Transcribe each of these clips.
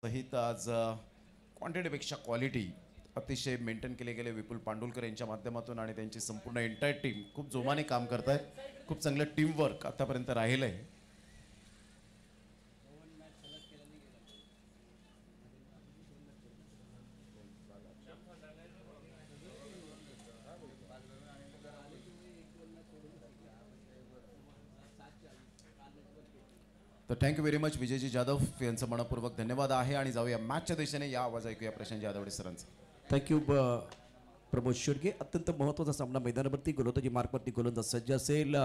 सहित आज क्वांटिटीपेक्षा क्वालिटी अतिशय मेंटेन केले गेले विपुल पांडुलकर यांच्या माध्यमातून आणि त्यांची संपूर्ण एंटायर टीम खूप जोमाने काम करत आहेत. खूप चांगलं टीमवर्क आतापर्यंत राहिलं आहे. तर thank you very much Vijayji Jadhav यांचं मनपूर्वक धन्यवाद आहे. आणि जाऊया मॅचच्या दिशेने. या आवाज ऐकूया प्रशांत जाधवडे सरांचा. थँक्यू प्रमोद शिर्के. अत्यंत महत्त्वाचा सामना मैदानावरती गोलंदाजी मार्कवरती गोलंदाज सज्ज असेल.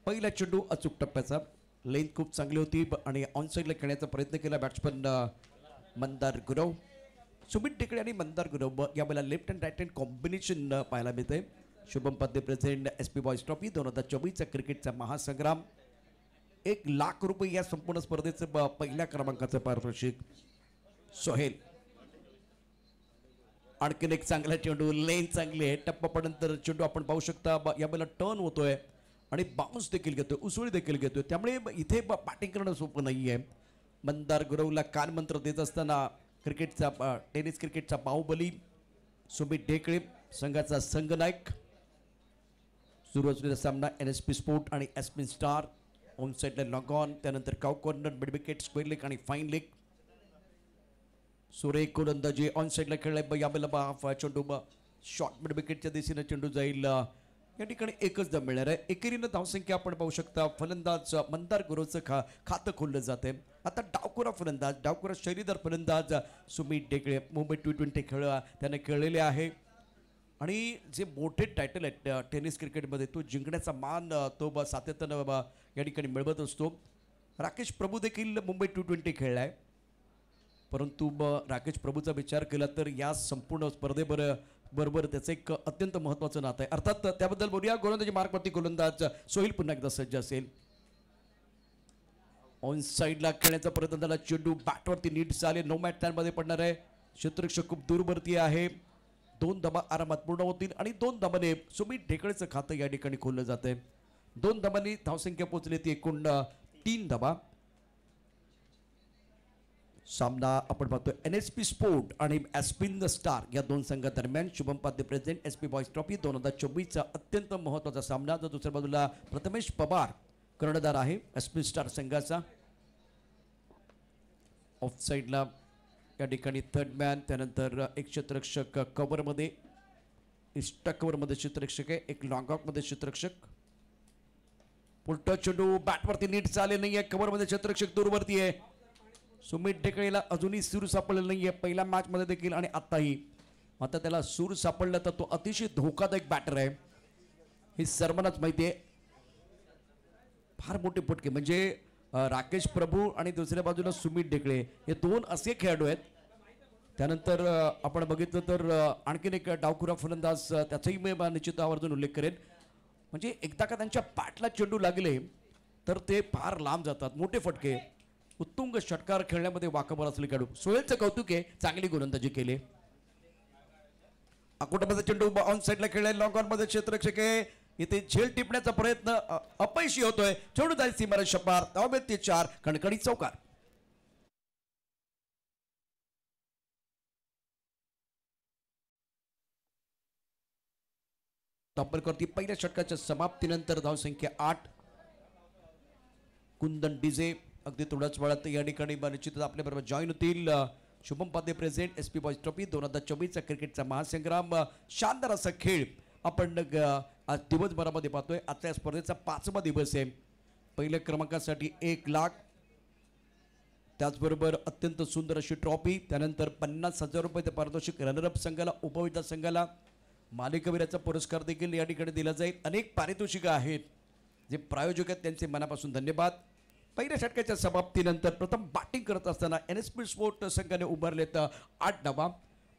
पहिला चेंडू अचूक टप्प्याचा, लेंथ खूप चांगली होती आणि ऑन साईडला खेळण्याचा प्रयत्न केला बॅट्समन मंदार गुरव. सुमित टेकडे आणि मंदार गुरव यावेळेला left and right hand combination पाहायला मिळते. Shubham Padhye present SP boys trophy 2024चा क्रिकेटचा महासंग्राम. 1,00,000 रुपये या संपूर्ण स्पर्धेचं पहिल्या क्रमांकाचं पारितोषिक. सोहेल आणखीन एक चांगला चेंडू, लेंथ चांगली आहे. टप्पापर्यंत चेंडू आपण पाहू शकता यावेळेला टर्न होतोय आणि बाउन्स देखील घेतोय, उसळी देखील घेतोय. त्यामुळे इथे बॅटिंग करणं सोपं नाही आहे. मंदार गुरवला कानमंत्र देत असताना क्रिकेटचा टेनिस क्रिकेटचा बाहुबली सुमित ढेकळे संघाचा संघनायक. सुरू असलेला सामना NSP स्पोर्ट आणि एस्पिन स्टार. ऑन साईडला लॉग ऑन, त्यानंतर cow corner, mid wicket, square leg आणि फाईन लेग. सुरेख गोलंदाजी ऑन साईडला खेळलाय. यावेळेला चेंडू शॉर्ट मिड विकेटच्या दिशेने चेंडू जाईल. या ठिकाणी एकच धाव मिळणार आहे. एकेरीनं धावसंख्या आपण पाहू शकता. फलंदाज मंदार गुरवचं खातं खोललं जाते. आता डावखुरा फलंदाज, डावखुरा शैलीदार फलंदाज सुमित ढेकळे मुंबई T20 त्याने खेळलेले आहे. आणि जे मोठे टायटल आहेत टेनिस क्रिकेटमध्ये तो जिंकण्याचा मान तो सातत्यानं या ठिकाणी मिळवत असतो. राकेश प्रभू देखील मुंबई T20 खेळला आहे. परंतु राकेश प्रभूचा विचार केला तर या संपूर्ण स्पर्धेबरोबर त्याचं एक अत्यंत महत्त्वाचं नातं आहे. अर्थात त्याबद्दल बोलूया. गोलंदाजी मार्कवरती गोलंदाज सोहेल पुन्हा एकदा सज्ज असेल. ऑन साईडला खेळण्याचा प्रयत्न झाला. चेंडू बॅटवरती नीट चालेल. नो मॅट मध्ये पडणार आहे. क्षेत्ररक्षक खूप दूरवरती आहे. 2 धाबा आरामात पूर्ण होतील आणि 2 धाबाने सुमित ढेकळेचं खातं या ठिकाणी खोललं जातंय. 2 धाबांनी धावसंख्या पोहोचली ती एकूण 3 धाबा. सामना आपण पाहतोय NSP स्पोर्ट आणि एस्पिन स्टार या 2 संघादरम्यान. Shubham Padhye present SP boys trophy 2024चा अत्यंत महत्त्वाचा सामना. जो दुसऱ्या बाजूला प्रथमेश पवार कर्णधार आहे एस्पिन स्टार संघाचा. ऑफ साईडला या ठिकाणी थर्ड मॅन, त्यानंतर एक क्षेत्ररक्षक कव्हरमध्ये, इस्टा कव्हरमध्ये क्षेत्ररक्षक आहे, एक लॉंग ऑफमध्ये क्षेत्ररक्षक. पुलटा चेंडू बॅटवरती नीट चालेल नाहीये. कव्हरमध्ये क्षेत्ररक्षक दूरवरती आहे. सुमित ढेकळेला अजूनही सूर सापडलेला नाहीये. पहिल्या मॅचमध्ये देखील आणि आत्ताही. आता त्याला सूर सापडला तर तो अतिशय धोकादायक बॅटर आहे हे सर्वांनाच माहिती आहे. फार मोठे फटके म्हणजे राकेश प्रभू आणि दुसऱ्या बाजूला सुमित ढेकळे हे 2 असे खेळाडू आहेत. त्यानंतर आपण बघितलं तर आणखीन एक डावखुरा फलंदाज, त्याचाही मी निश्चित आवर्जून उल्लेख करेन. म्हणजे एकदा का त्यांच्या पाठला चेंडू लागले तर ते फार लांब जातात. मोठे फटके, उत्तुंग षटकार खेळण्यामध्ये वाकबगार असलेले खेळाडू. सोहेलचं कौतुक आहे, चांगली गोलंदाजी केली. अकोटामध्ये चेंडू ऑन साईडला खेळलाय. लॉंग ऑन मध्ये क्षेत्ररक्षक आहे. इथे झेल टिपण्याचा प्रयत्न अपयशी होतोय. चेंडू जाईल सीमारेषा पार. धावबेत 4 कणकणी चौकार. करती पहिल्या षटकाच्या समाप्तीनंतर धावसंख्या 8. कुंदन डीजे अगदी थोड्याच वेळात या ठिकाणी निश्चितच आपल्याबरोबर जॉईन होतील. Shubham Padhye present SP boys trophy 2024चा क्रिकेटचा महासंग्राम. शानदार असा खेळ आपण आज दिवसभरामध्ये पाहतोय. आजच्या स्पर्धेचा 5वा दिवस आहे. पहिल्या क्रमांकासाठी 1,00,000, त्याचबरोबर अत्यंत सुंदर अशी ट्रॉफी, त्यानंतर 50,000 रुपये पारितोषिक रनरअप संघाला, उपविजेता संघाला, मालिकावीराचा पुरस्कार देखील या ठिकाणी दिला जाईल. अनेक पारितोषिकं आहेत. जे प्रायोजक आहेत त्यांचे मनापासून धन्यवाद. पहिल्या षटकाच्या समाप्तीनंतर प्रथम बॅटिंग करत असताना NSP स्पोर्ट संघाने उभारलेत 8 धाबा.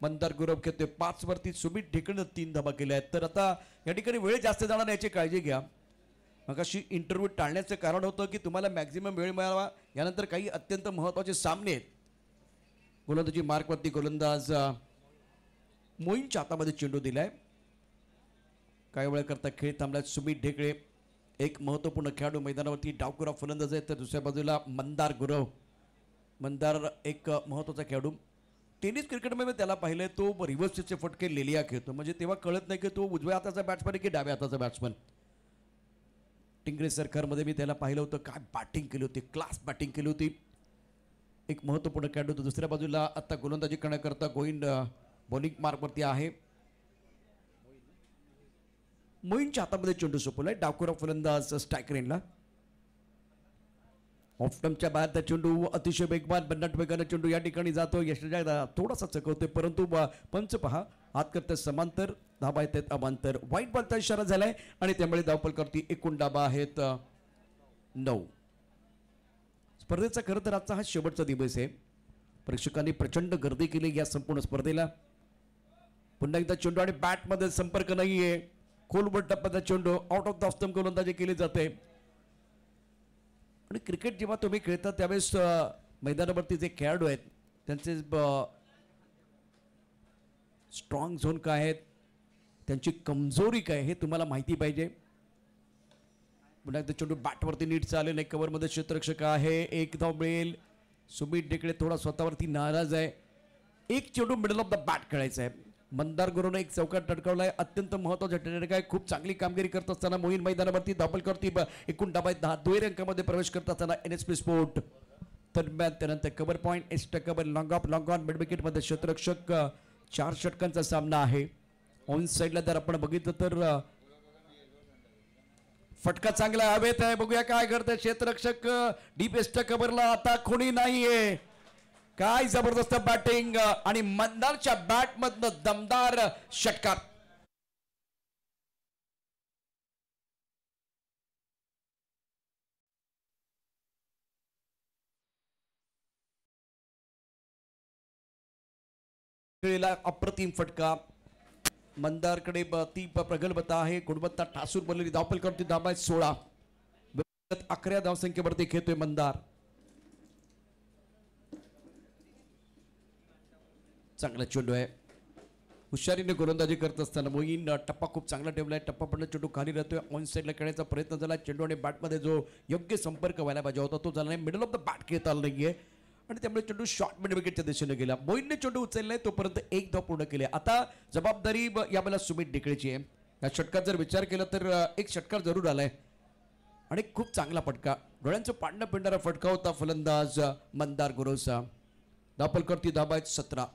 मंदार गुरव खेळतोय 5 वरती. सुमित ढेकळेनं 3 धाबा केल्या आहेत. तर आता या ठिकाणी वेळ जास्त जाणार नाही याची काळजी घ्या. मग अशी इंटरव्ह्यू टाळण्याचं कारण होतं की तुम्हाला मॅक्झिमम वेळ मिळावा. यानंतर काही अत्यंत महत्त्वाचे सामने आहेत. गोलंदाजी मार्कवरती गोलंदाज मोईनच्या हातामध्ये चेंडू दिलाय. काही वेळ करता खेळ थांबलाय. सुमित ढेकळे एक महत्त्वपूर्ण खेळाडू मैदानावरती डावखुरा फलंदाज आहे. तर दुसऱ्या बाजूला मंदार गुरव मंदार एक महत्त्वाचा खेळाडू. टेनिस क्रिकेटमध्ये त्याला पाहिलंय, तो रिव्हर्सचे फटके लेलिया खेळतो, म्हणजे तेव्हा कळत नाही की तो उजव्या हाताचा बॅट्समन आहे की डाव्या हाताचा बॅट्समन. टिंगरे सरकारमध्ये मी त्याला पाहिलं होतं, काय बॅटिंग केली होती, क्लास बॅटिंग केली होती. एक महत्त्वपूर्ण खेळाडू होतो. दुसऱ्या बाजूला आता गोलंदाजी करण्याकरता गोविंद बॉलिंग मार्कवरती आहे. मोईनच्या हातामध्ये चेंडू सोपवलाय. डावखुरा फलंदाज स्ट्राईक रेनला. ऑफस्टंपच्या बाहेर त्या चेंडू अतिशय वेगवान बन्नाट वेगाने चेंडू या ठिकाणी जातो. यशराज थोडासा चकवतोय, परंतु पंच पहा हात करते समांतर, धाबा आहेत अमांतर. वाईट बॉलचा इशारा झालाय आणि त्यामुळे धावपलकरती एकूण धाबा आहेत 9. स्पर्धेचा खरं तर आजचा हा शेवटचा दिवस आहे. प्रेक्षकांनी प्रचंड गर्दी केली या संपूर्ण स्पर्धेला. पुन्हा एकदा चेंडू आणि बॅटमध्ये संपर्क नाहीये. खोलवर टप्प्याचा चेंडू आउट ऑफ द स्टंप गोलंदाजी केली जाते. आणि क्रिकेट जेव्हा तुम्ही खेळता त्यावेळेस मैदानावरती जे खेळाडू आहेत त्यांचे स्ट्रॉंग झोन काय आहेत, त्यांची कमजोरी काय हे तुम्हाला माहिती पाहिजे. पुन्हा एकदा चेंडू बॅटवरती नीट चालेल नाही. कव्हरमध्ये क्षेत्ररक्षक आहे. एक धाव मिळेल. सुमित डेकडे थोडा स्वतःवरती नाराज आहे. एक चेंडू मिडल ऑफ द बॅट खेळायचा आहे. मंदार गुरुने एक चौकार टटकावलाय. अत्यंत महत्त्वाचा ठरणार आहे. खूप चांगली कामगिरी करत असताना मोहीन मैदानावरती धावपलकरती एकूण डाबा 10 दुहेरी अंकामध्ये प्रवेश करत असताना NSP स्पोर्ट दरम्यान. त्यानंतर cover point, extra cover, long off, long on, mid विकेटमध्ये क्षेत्ररक्षक. 4 षटकांचा सामना आहे. ऑन साईडला जर आपण बघितलं तर फटका चांगला हवेत आहे. बघूया काय करतंय क्षेत्ररक्षक. डीप एक्स्ट्रा कव्हरला आता कोणी नाहीये. काय जबरदस्त बॅटिंग आणि मंदारच्या बॅटमधनं दमदार षटकार. अप्रतिम फटका. मंदारकडे ती प्रगल्भता आहे, गुणवत्ता ठासून बनलेली. धावपलकरती धाबा 16. 11 धावसंख्येवरती खेळतोय मंदार. चांगला चेंडू आहे. हुशारीने गोलंदाजी करत असताना मोईन टप्पा खूप चांगला ठेवलाय. टप्पा पडणं चेंडू खाली राहतोय. ऑन साईडला खेळण्याचा प्रयत्न झाला. चेंडू आणि बॅटमध्ये जो योग्य संपर्क व्हायला पाहिजे होता तो झाला नाही. मिडल ऑफ द बॅट खेळता आलं नाहीये आणि त्यामुळे चेंडू शॉर्ट मिड विकेटच्या दिशेने गेला. मोईनने चेंडू उचललाय, तोपर्यंत एक धाव पूर्ण केली. आता जबाबदारी यावेळेला सुमित डेकळेची आहे. या षटकात जर विचार केला तर एक षटकार जरूर आलाय आणि खूप चांगला फटका. डोळ्यांचं पाडणं पिंडारा फटका होता फलंदाज मंदार गुरुचा. धावपलकरती धाबा आहेत 17.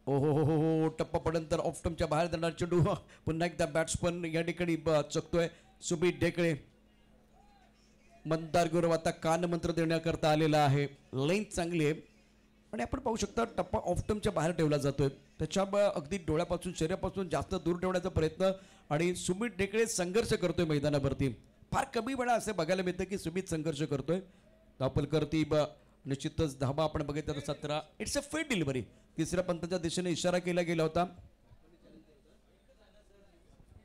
ओहो हो हो, टप्पा पडनंतर ऑफ स्टंपच्या बाहेर जाणार चेंडू. पुन्हा एकदा बॅट्समन या ठिकाणी चकतोय. सुमित डेकळे. मंदार गुरु आता कानमंत्र देण्याकरता आलेला आहे. लेंथ चांगली आहे आणि आपण पाहू शकता टप्पा ऑफ स्टंपच्या बाहेर ठेवला जातोय. त्याच्या अगदी डोळ्यापासून शरीरापासून जास्त दूर ठेवण्याचा प्रयत्न आणि सुमित डेकळे संघर्ष करतोय मैदानावरती. फार कमी वेळा असे बघायला मिळतं की सुमित संघर्ष करतोय. धावपलकरती निश्चितच धाबा आपण बघितलं 17. It's a fat delivery. तिसऱ्या पंथाच्या दिशेने इशारा केला गेला होता.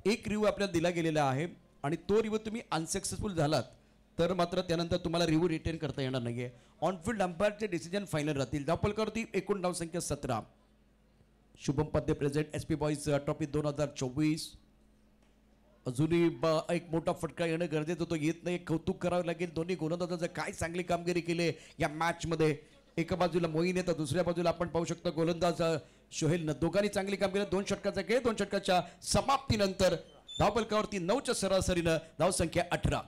एक रिव्ह्यू आपल्याला दिला गेलेला आहे आणि तो रिव्ह्यू तुम्ही अनसक्सेसफुल झालात तर मात्र त्यानंतर तुम्हाला रिव्ह्यू रिटेन करता येणार नाहीये. ऑनफिल्ड अंपायरचे डिसिजन फायनल राहतील. धावपलकरती एकूण धावसंख्या 17. शुभम पद्य प्रेझेंट SP बॉईज ट्रॉफी 2024. अजूनही एक मोठा फटका येणं गरजेचं होतं, येत नाही. कौतुक करावं लागेल दोन्ही गोलंदाजांचं. काय चांगली कामगिरी केली या मॅच मध्ये. एका बाजूला मोईन आहे तर दुसऱ्या बाजूला आपण पाहू शकतो गोलंदाज सोहेल. दोघांनी चांगली कामगिरी. 2 षटकाचा खेळ. 2 षटकाच्या समाप्तीनंतर धावपलकावरती 9च्या सरासरीनं धावसंख्या 18.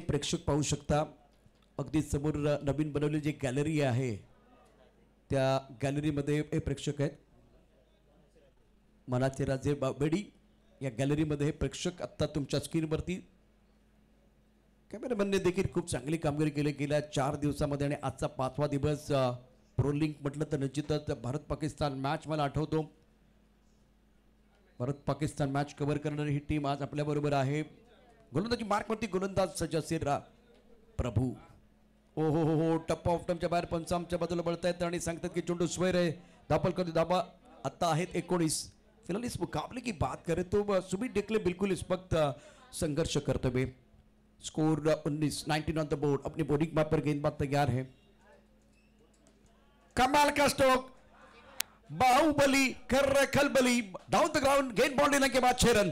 प्रेक्षक पाहू शकता अगदी समोर नवीन बनवलेली जी गॅलरी आहे त्या गॅलरीमध्ये हे प्रेक्षक आहेत. मनाचे राजे बेडी या गॅलरीमध्ये हे प्रेक्षक आता तुमच्या स्क्रीनवरती. कॅमेरामॅनने देखील खूप चांगली कामगिरी केली गेल्या 4 दिवसामध्ये आणि आजचा 5वा दिवस. प्रो लिंक म्हटलं तर निश्चितच भारत पाकिस्तान मॅच मला आठवतो. भारत पाकिस्तान मॅच कव्हर करणारी ही टीम आज आपल्या बरोबर आहे. गोलंदाजी मार्कवरती गोलंदाज सज्ज असेल प्रभू. हो टप्पा ऑफ टर्मच्या बाहेर पंच आमच्या बाजूला बळतायत आणि सांगतात की चुंडू स्वेर है दापल कर दाबा आता आहेत 19। फिलहाल इस मुकाबले की बात करें तो सुमित डेकले बिल्कुल इस वक्त संघर्ष करते हुए स्कोर 19 ऑन द बोर्ड अपनी बॉलिंग मार पर गेंदबाज तैयार है। कमाल का स्ट्रोक बाहुबली कर रहे खलबली डाउन द ग्राउंड गेंद बॉल लेने के बाद 6 रन।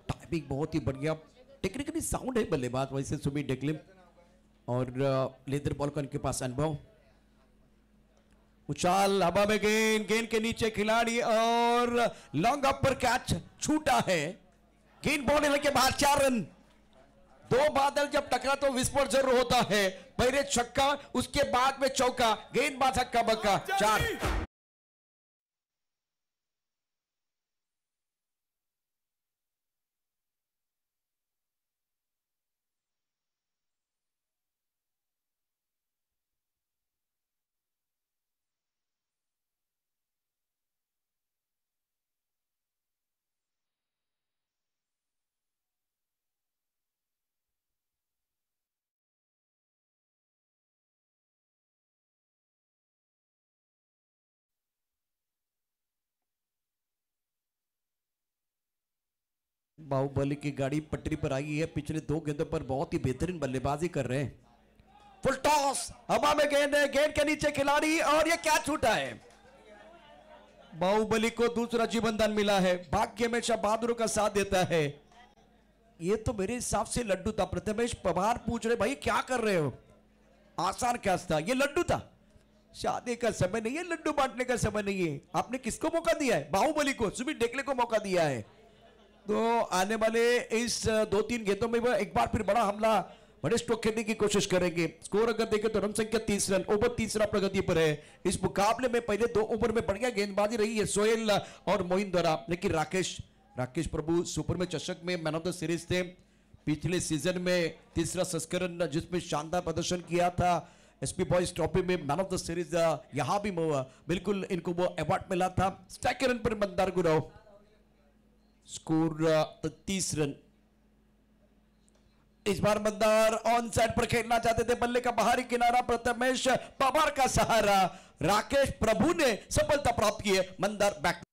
टाइमिंग बहुत ही बढ़िया टेक्निकली साउंड है बल्लेबाज वैसे सुमित डेकले और लेदर बॉल का इनके पास अनुभव। उछाल हवा में गेंद के नीचे खिलाड़ी और लॉन्ग अप पर कैच छूटा है। गेंद बॉल लेने के बाद 4 रन। दो बादल जब टकरा तो विस्फोट जरूर होता है। पहले छक्का उसके बाद में चौका गेंदबाज हक्का बक्का 4। बाहुबली की गाड़ी पटरी पर आई है। पिछले 2 गेंदों पर बहुत ही बेहतरीन बल्लेबाजी कर रहे हैं। फुल टॉस हवा में गेंद है गेंद के नीचे खिलाड़ी और ये क्या छूटा है। बाहुबली को दूसरा जीवन दान मिला है। भाग्य हमेशा बहादुरों का साथ देता है। ये तो मेरे हिसाब से लड्डू था। प्रथमेश पवार पूछ रहे भाई क्या कर रहे हो आसान क्या था। ये लड्डू था। शादी का समय नहीं है लड्डू बांटने का समय नहीं है। आपने किसको मौका दिया है बाहुबली को सुमित डेकले को मौका दिया है। तो आने वाले इस 2-3 गेंदों में एक बार फिर बड़ा हमला बड़े स्ट्रोक खेलने की कोशिश करेंगे। स्कोर अगर देखें तो रन संख्या 30 रन ओवर तीसरा प्रगति पर है। इस मुकाबले में पहले 2 ओवर में बढ़िया गेंदबाजी रही है सोहेल और मोइन द्वारा। लेकिन राकेश प्रभु सुपर में चषक में मैन ऑफ द सीरीज थे। पिछले सीजन में तीसरा संस्करण जिसमें शानदार प्रदर्शन किया था। एसपी बॉयज ट्रॉफी में मैन ऑफ द सीरीज यहां भी बिल्कुल इनको वो अवार्ड मिला था। स्ट्राइक रन पर मंदार गुरव स्कोर 30 रन। इस बार मंदार ऑन साइड पर खेलना चाहते थे। बल्ले का बाहरी किनारा प्रथमेश पवार का सहारा राकेश प्रभु ने सफलता प्राप्त की है। मंदार बैक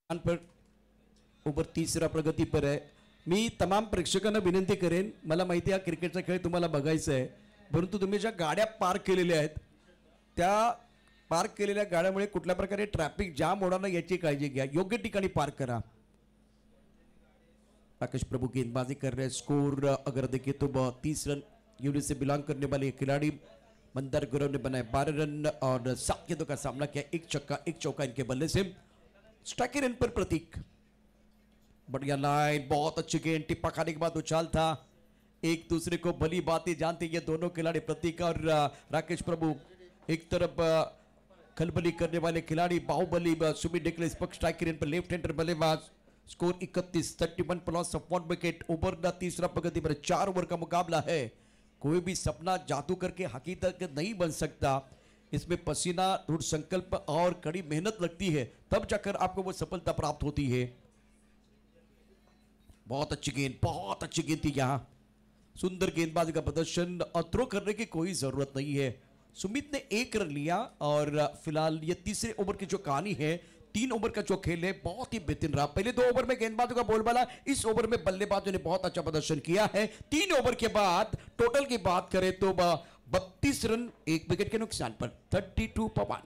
पर ओव्हर तिसरा प्रगती पर आहे। मी तमाम प्रेक्षकांना विनंती करेन मला माहिती आहे क्रिकेटचा खेळ तुम्हाला बघायचा आहे परंतु तुम्ही ज्या गाड्या पार्क केलेल्या आहेत त्या पार्क केलेल्या गाड्यामुळे कुठल्या प्रकारे ट्रॅफिक जाम होणार नाही याची काळजी घ्या। योग्य ठिकाणी पार्क करा। राकेश प्रभु गेंदबाजी कर रहे हैं। स्कोर अगर देखिए तो 30 रन। यूनिट से बिलोंग करने वाले खिलाड़ी मंदार गुरव ने बनाए 12 रन और 7 गेंदों का सामना किया। 1 छक्का 1 चौका इनके बल्ले से। स्ट्राइक रन पर प्रतीक बढ़िया लाइन बहुत अच्छी गेंद टिप्पा खाने के बाद उछाल था। एक दूसरे को भली बातें जानते ये दोनों खिलाड़ी प्रतीक और राकेश प्रभु। एक तरफ खलबली करने वाले खिलाड़ी बाहुबली सुमित डेकले पक्ष स्ट्राइक रन पर लेफ्ट हैंडर बल्लेबाज। Score 31 31 plus of 1 wicket. Over का तीसरा प्रगति पर 4 ओवर का मुकाबला है। कोई भी सपना जादू करके हकीकत नहीं बन सकता। इसमें पसीना दृढ़ संकल्प और कड़ी मेहनत लगती है तब जाकर आपको वो सफलता प्राप्त होती है। बहुत अच्छी गेंद थी यहां। सुंदर गेंदबाजी का प्रदर्शन और थ्रो करने की कोई जरूरत नहीं है। सुमित ने 1 रन लिया और फिलहाल ये तीसरे ओवर की जो कहानी है 3 ओवर का जो खेल है बहुत ही बेहतरीन रहा। पहले 2 ओवर में गेंदबाजों का बोलबाला। इस ओवर में बल्लेबाजों ने बहुत अच्छा प्रदर्शन किया है। 3 ओवर के बाद टोटल की बात करें तो 32 रन 1 विकेट के नुकसान पर 32 पर 1।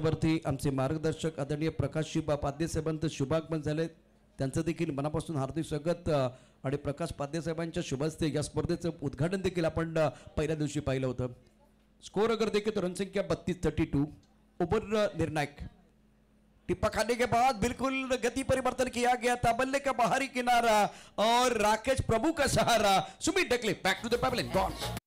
वरती आमचे मार्गदर्शक आदरणीय प्रकाशजी पाध्ये साहेबांचं शुभागमन झाले, त्यांचं देखील मनापासून हार्दिक स्वागत. आणि प्रकाश पाध्ये साहेबांच्या शुभ हस्ते या स्पर्धेचं उद्घाटन देखील आपण पहिल्या दिवशी पाहिलं होतं. स्कोर अगर देखें तो रन संख्या 32-32. ओवर निर्णायक टिप्पा खाने के बाद बिल्कुल गति परिवर्तन किया गया था. बल्ले का बाहरी किनारा और राकेश प्रभु का सहारा. Sumit Dakle back to the pavilion. Gone.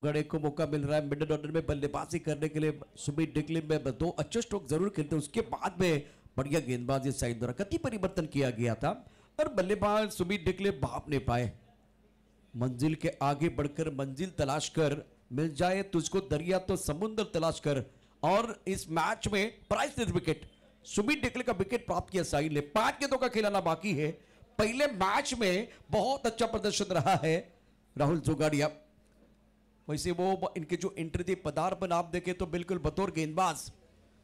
Gade को मौका मिल रहा है मिडल ऑर्डर में बल्लेबाजी करने के लिए. सुमित डिक्लिन में 2 अच्छे स्ट्रोक जरूर खेलते, उसके बाद में बढ़िया गेंदबाजी साइड द्वारा गति परिवर्तन किया गया था और बल्लेबाज सुमित डिक्लिन भाप नहीं पाए. मंजिल के आगे बढ़कर मंजिल तलाश कर, मिल जाए तुझको दरिया तो समुद्र तलाश कर. और इस मैच में प्राइस विकेट सुमित डिक्लिन का विकेट प्राप्त किया साहिल ने. 5 गेंदों का खिलाना बाकी है. पहले मैच में बहुत अच्छा प्रदर्शन रहा है राहुल जोगाड़िया. वैसे वो इनके जो एंट्री थी पदार्पण आप देखें तो बिल्कुल बतौर गेंदबाज,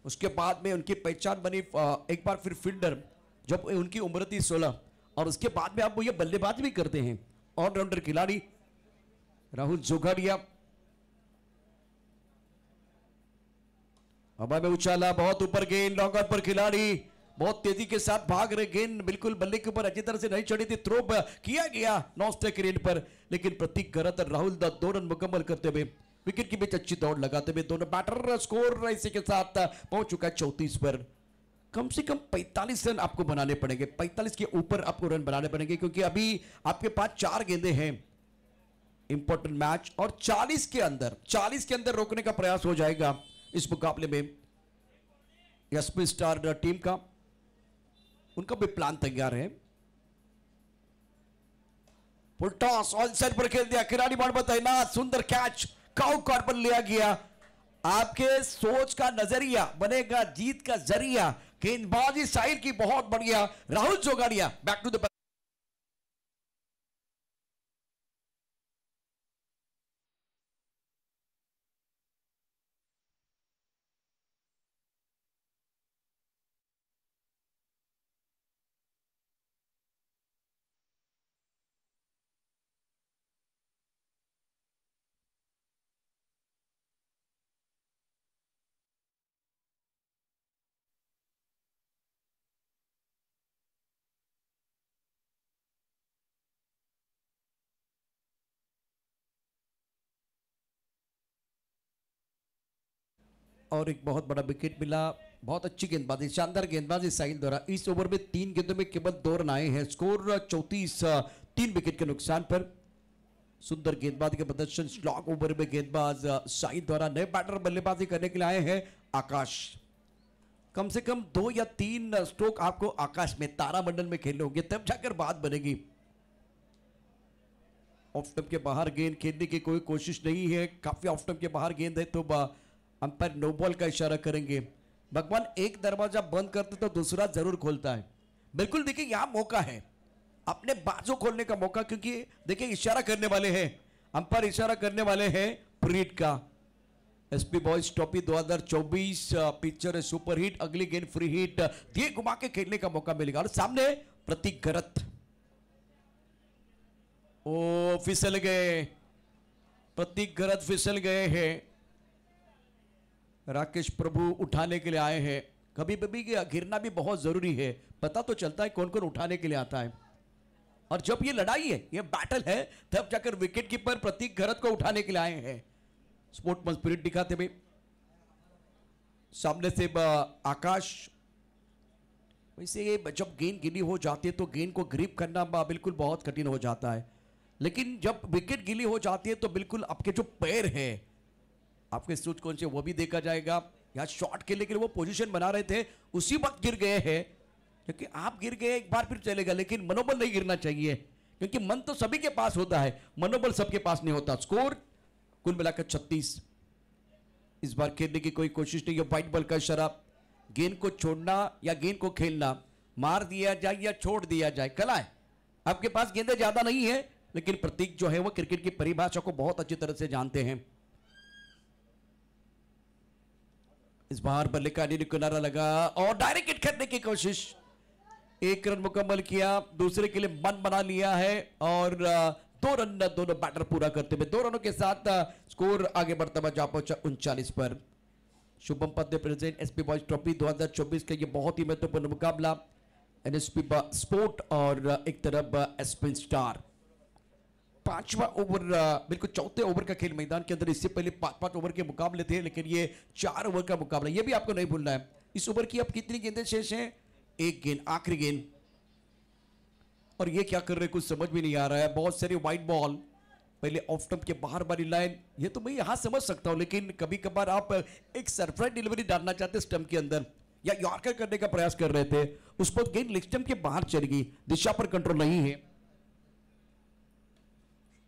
उसके बाद में उनकी पहचान बनी एक बार फिर फील्डर जब उनकी उम्र थी 16, और उसके बाद में आप वो ये बल्लेबाज भी करते हैं. ऑलराउंडर खिलाड़ी राहुल जोगाड़िया. हवा में उछाला, बहुत ऊपर गेंद, लॉन्ग ऑन पर खिलाड़ी बहुत तेजी के साथ भाग रहे. गेंद बिल्कुल बल्ले के ऊपर अच्छी तरह से नहीं चढ़ी थी. थ्रो किया गया नॉन स्ट्राइक रेंज पर, लेकिन प्रतीक गरत और राहुल दा 2 रन मुकम्मल करते हुए विकेट के बीच अच्छी दौड़ लगाते हुए दोनों बैटर. स्कोर इसी के साथ पहुंच चुका है 34 पर. कम से कम 45 रन आपको बनाने पड़ेंगे, 45 के ऊपर आपको रन बनाने पड़ेंगे, क्योंकि अभी आपके पास 4 गेंदे हैं. इंपॉर्टेंट मैच, और 40 के अंदर रोकने का प्रयास हो जाएगा इस मुकाबले में. एसपी स्टार टीम का उनका भी प्लान तैयार है. फुल टॉस ऑन साइड पर खेल दिया, खिलाड़ी बाण बताइना, सुंदर कैच, काउ कॉर्ड पर लिया गया. आपके सोच का नजरिया बनेगा जीत का जरिया. गेंदबाजी साइड की बहुत बढ़िया. Rahul Jogadia back to the. और एक बहुत बड़ा विकेट मिला. बहुत अच्छी गेंदबाजी, शानदार गेंदबाजी साहिल द्वारा. इस ओवर में 3 गेंदों में केवल 2 रन आए हैं. स्कोर 34, 3 विकेट के नुकसान पर. सुंदर गेंदबाजी के प्रदर्शन. स्लॉग ओवर में गेंदबाज साहिल द्वारा. नए बैटर बल्लेबाजी करने के लिए आए हैं आकाश. कम से कम 2 या 3 स्ट्रोक आपको आकाश में तारामंडल में खेलने होंगे, तब जाकर बात बनेगी. ऑफ स्टंप के बाहर गेंद खेलने की कोई कोशिश नहीं है. काफी ऑफ स्टंप के बाहर गेंद है तो अंपायर नो बॉल का इशारा करेंगे. भगवान एक दरवाजा बंद करते तो दूसरा जरूर खोलता है. बिल्कुल देखिए यहां मौका है अपने बाजू खोलने का मौका, क्योंकि देखिए इशारा करने वाले हैं अंपायर, इशारा करने वाले हैं प्रीत का. एसपी बॉयज ट्रॉफी 2024 पिक्चर है सुपर हिट. अगली गेंद फ्री हिट दिए घुमा के खेलने का मौका मिलेगा. और सामने प्रतीक गरत. ओ फिसल गए, प्रतीक गरत फिसल गए हैं. राकेश प्रभु उठाने के लिए आए हैं. कभी कभी गिरना भी बहुत जरूरी है, पता तो चलता है कौन कौन उठाने के लिए आता है. और जब ये लड़ाई है, ये बैटल है, तब जाकर विकेट कीपर प्रतीक गरत को उठाने के लिए आए हैं. स्पोर्ट्समैन स्पिरिट दिखाते हुए सामने से आकाश. वैसे जब गेंद गिली हो जाती है तो गेंद को ग्रिप करना बिल्कुल बहुत कठिन हो जाता है, लेकिन जब विकेट गिली हो जाती है तो बिल्कुल आपके जो पैर है, आपके सूट कौन से वो भी देखा जाएगा. यहाँ शॉट खेलने के लिए वो पोजीशन बना रहे थे, उसी वक्त गिर गए हैं. क्योंकि आप गिर गए एक बार फिर चलेगा, लेकिन मनोबल नहीं गिरना चाहिए, क्योंकि मन तो सभी के पास होता है, मनोबल सबके पास नहीं होता। स्कोर कुल मिलाकर 36। इस बार खेलने की कोई कोशिश नहीं है। व्हाइट बॉल का इशारा, गेंद को छोड़ना या गेंद को खेलना, मार दिया जाए या छोड़ दिया जाए, कला है। आपके पास गेंदें ज्यादा नहीं है, लेकिन प्रतीक जो है वो क्रिकेट की परिभाषा को बहुत अच्छी तरह से जानते हैं। इस बार बल्ले का किनारा लगा और डायरेक्ट हिट करने की कोशिश। एक रन मुकम्मल किया, दूसरे के लिए मन बना लिया है और 2 रन दोनों बैटर पूरा करते हुए 2 रनों के साथ स्कोर आगे बढ़ता हुआ जा पहुंचा 39 पर। शुभम पंत ने प्रेजेंट एसपी बॉयज ट्रॉफी 2024 का ये बहुत ही महत्वपूर्ण मुकाबला, एनएसपी स्पोर्ट और एक तरफ एसपी स्टार। 5वां ओवर, बिल्कुल चौथे ओवर का खेल मैदान के अंदर। इससे पहले 5-5 ओवर के मुकाबले थे, लेकिन ये 4 ओवर का मुकाबला, ये भी आपको नहीं भूलना है। इस ओवर की अब कितनी गेंदें शेष हैं? 1 गेंद, आखिरी गेंद। और ये क्या कर रहे कुछ समझ भी नहीं आ रहा है। बहुत सारी वाइड बॉल, पहले ऑफ स्टंप के बाहर वाली लाइन, ये तो मैं यहां समझ सकता हूं, लेकिन कभी कभार आप एक सरप्राइज डिलीवरी डालना चाहते स्टंप के अंदर या यॉर्कर करने का प्रयास कर रहे थे, उस पर गेंद लेग स्टंप के बाहर चली गई, दिशा पर कंट्रोल नहीं है।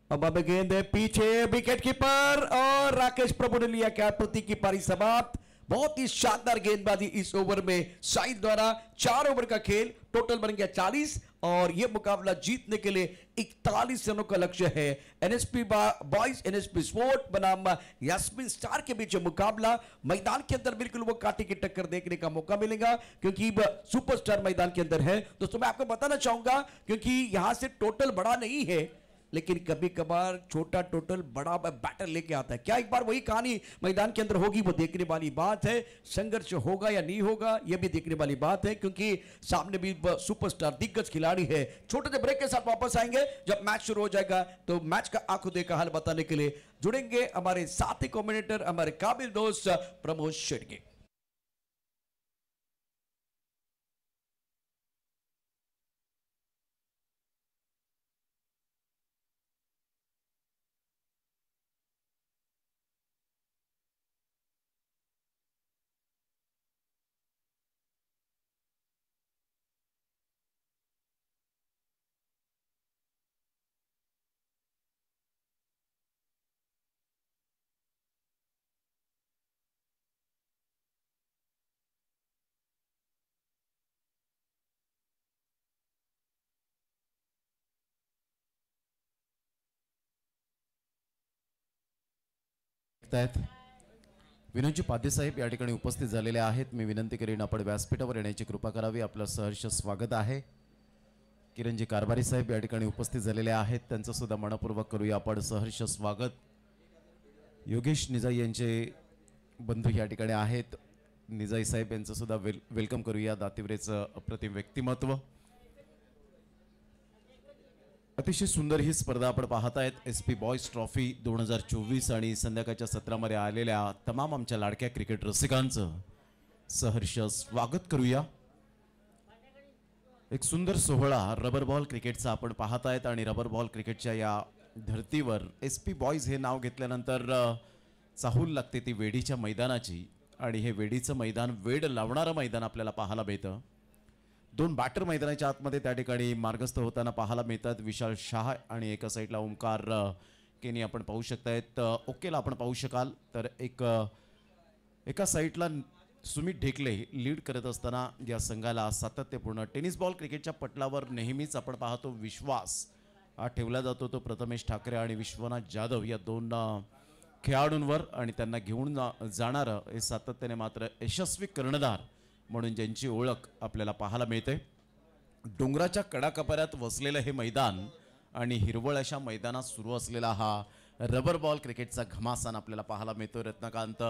अब गेंद है पीछे, विकेट कीपर और राकेश प्रभु ने लिया क्या, प्रतीक की पारी समाप्त। बहुत ही शानदार गेंदबाजी इस ओवर में शाहिद द्वारा। 4 ओवर का खेल, टोटल बन गया 40 और यह मुकाबला जीतने के लिए 41 रनों का लक्ष्य है। एनएसपी बॉयज एनएसपी स्पोर्ट बनाम यास्मीन स्टार के बीच मुकाबला। मैदान के अंदर बिल्कुल वो कांटे की टक्कर देखने का मौका मिलेगा, क्योंकि सुपरस्टार मैदान के अंदर है। दोस्तों मैं आपको बताना चाहूंगा, क्योंकि यहां से टोटल बड़ा नहीं है, लेकिन कभी कभार छोटा टोटल बड़ा बैटर लेके आता है। क्या एक बार वही कहानी मैदान के अंदर होगी, वो देखने वाली बात है। संघर्ष होगा या नहीं होगा, यह भी देखने वाली बात है, क्योंकि सामने भी सुपरस्टार दिग्गज खिलाड़ी है। छोटे से ब्रेक के साथ वापस आएंगे। जब मैच शुरू हो जाएगा तो मैच का आंखों देखा हाल बताने के लिए जुड़ेंगे हमारे साथी कमेंटेटर, हमारे काबिल दोस्त प्रमोद शेट्टी। विनोदजी पाध्ये साहेब या ठिकाणी उपस्थित झालेले आहेत। मी विनंती करीन आपण व्यासपीठावर येण्याची कृपा करावी। आपलं सहर्ष स्वागत आहे। किरणजी कारभारी साहेब या ठिकाणी उपस्थित झालेले आहेत, त्यांचं सुद्धा मनपूर्वक करूया आपण सहर्ष स्वागत। योगेश निजाई यांचे बंधू या ठिकाणी आहेत, निजाई साहेब यांचं सुद्धा वेलकम करूया। दातिवरेचं अप्रतिम व्यक्तिमत्व, अतिशय सुंदर ही स्पर्धा आपण पाहत आहेत। एसपी बॉयज ट्रॉफी 2024 आणि संध्याकाळच्या सत्रामध्ये आलेल्या तमाम आमच्या लाडक्या क्रिकेट रसिकांचं सहर्ष स्वागत करूया। एक सुंदर सोहळा रबर बॉल क्रिकेटचा आपण पाहत आहेत आणि रबर बॉल क्रिकेटच्या या धर्तीवर एसपी बॉयज हे नाव घेतल्यानंतर चाहूल लागते ती वेडीच्या मैदानाची, आणि हे वेडीचं मैदान वेड लावणारं मैदान आपल्याला पाहायला मिळतं। 2 बॅटर मैदानाच्या आतमध्ये त्या ठिकाणी मार्गस्थ होताना पाहायला मिळतात। विशाल शाह आणि एका साईडला ओमकार केनी आपण पाहू शकतायत। ओकेला आपण पाहू शकाल तर एका साईडला सुमित ढेकले लीड करत असताना या संघाला सातत्यपूर्ण टेनिस बॉल क्रिकेटच्या पटलावर नेहमीच आपण पाहतो विश्वास हा ठेवला जातो, तो प्रथमेश ठाकरे आणि विश्वनाथ जाधव या 2 खेळाडूंवर, आणि त्यांना घेऊन जाणारं हे सातत्याने मात्र यशस्वी कर्णधार म्हणून ज्यांची ओळख आपल्याला पाहायला मिळते। डोंगराच्या कडाकपाऱ्यात वसलेलं हे मैदान आणि हिरवळ अशा मैदानात सुरू असलेला हा रबर बॉल क्रिकेटचा घमासान आपल्याला पाहायला मिळतो। रत्नाकांत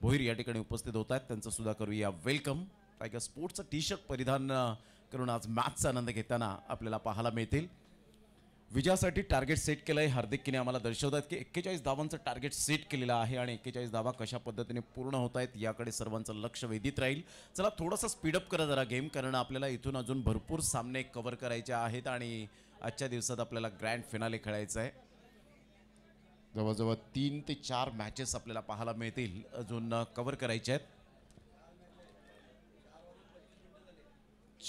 भोईर या ठिकाणी उपस्थित होत आहेत, त्यांचं सुद्धा करूया वेलकम। टायगर स्पोर्ट्सचं टी-शर्ट परिधान करून आज मॅचचा आनंद घेताना आपल्याला पाहायला मिळतील। विजयासाठी टार्गेट सेट केलंय हार्दिकने आम्हाला दर्शवतात की 41 धावांचं टार्गेट सेट केलेलं आहे आणि 41 धावा कशा पद्धतीने पूर्ण होत आहेत याकडे सर्वांचं लक्ष वेधित राहील। चला थोडंसं स्पीडअप करा जरा गेम, कारण आपल्याला इथून अजून भरपूर सामने कव्हर करायचे आहेत आणि आजच्या दिवसात आपल्याला ग्रँड फिनाले खेळायचं आहे। जवळजवळ 3 ते 4 मॅचेस आपल्याला पाहायला मिळतील, अजून कव्हर करायचे आहेत।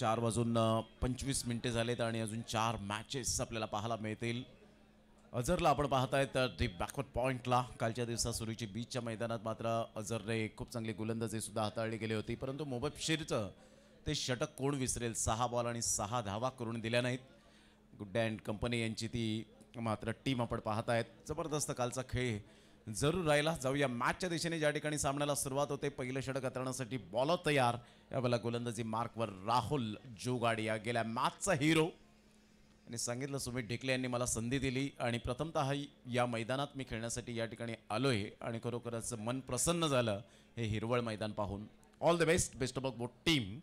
4:25 झालेत आणि अजून 4 मॅचेस आपल्याला पाहायला मिळतील. अझरला आपण पाहताय तर दी बॅकवर्ड पॉइंटला कालच्या दिवसात सुरूची बीचच्या मैदानात मात्र अझरने खूप चांगली गोलंदाजी सुद्धा हाताळली गेली होती, परंतु मुबशिरचं ते षटक कोण विसरेल. 6 बॉल आणि 6 धावा करून दिल्या नाहीत. गुड्डे अँड कंपनी यांची ती मात्र टीम आपण पाहतायत. जबरदस्त कालचा खेळ जरूर राहिला. जाऊया मॅचच्या दिशेने. ज्या ठिकाणी सामन्याला सुरुवात होते, पहिलं षटक हाताळण्यासाठी बॉलर तयार. यावेळेला गोलंदाजी मार्कवर राहुल जोगाडिया, गेल्या मॅचचा हिरो. आणि सांगितलं सुमित ढेकले यांनी मला संधी दिली आणि प्रथमतः या मैदानात मी खेळण्यासाठी या ठिकाणी आलोय आणि खरोखरच मन प्रसन्न झालं हे हिरवळ मैदान पाहून. All the best, best of both team.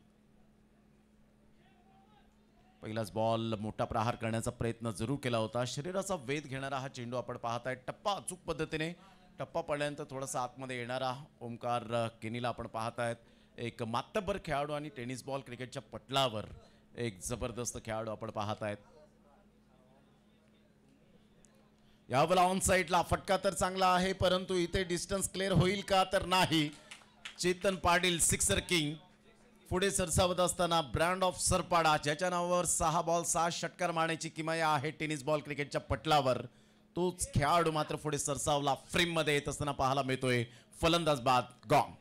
पहिलाच बॉल मोठा प्रहार करण्याचा प्रयत्न जरूर केला होता. शरीराचा वेध घेणारा हा चेंडू आपण पाहताय. टप्पा अचूक पद्धतीने, टप्पा पडल्यानंतर थोडासा आतमध्ये येणारा ओमकार केनीला आपण पाहतायत. एक मातब्बर खेळाडू आणि टेनिस बॉल क्रिकेटच्या पटलावर एक जबरदस्त खेळाडू आपण पाहतायत. यावेळेला ऑन साईडला फटका तर चांगला आहे, परंतु इथे डिस्टन्स क्लिअर होईल का तर नाही. चेतन पाटील सिक्सर किंग पुढे सरसावत असताना ब्रँड ऑफ सरपाडा, ज्याच्या नावावर 6 बॉल 6 षटकार मारण्याची किमया आहे टेनिस बॉल क्रिकेटच्या पटलावर, तोच खेळाडू मात्र पुढे सरसावला. फ्रेम मध्ये येत असताना पाहायला मिळतोय. फलंदाज बाद, गॉन.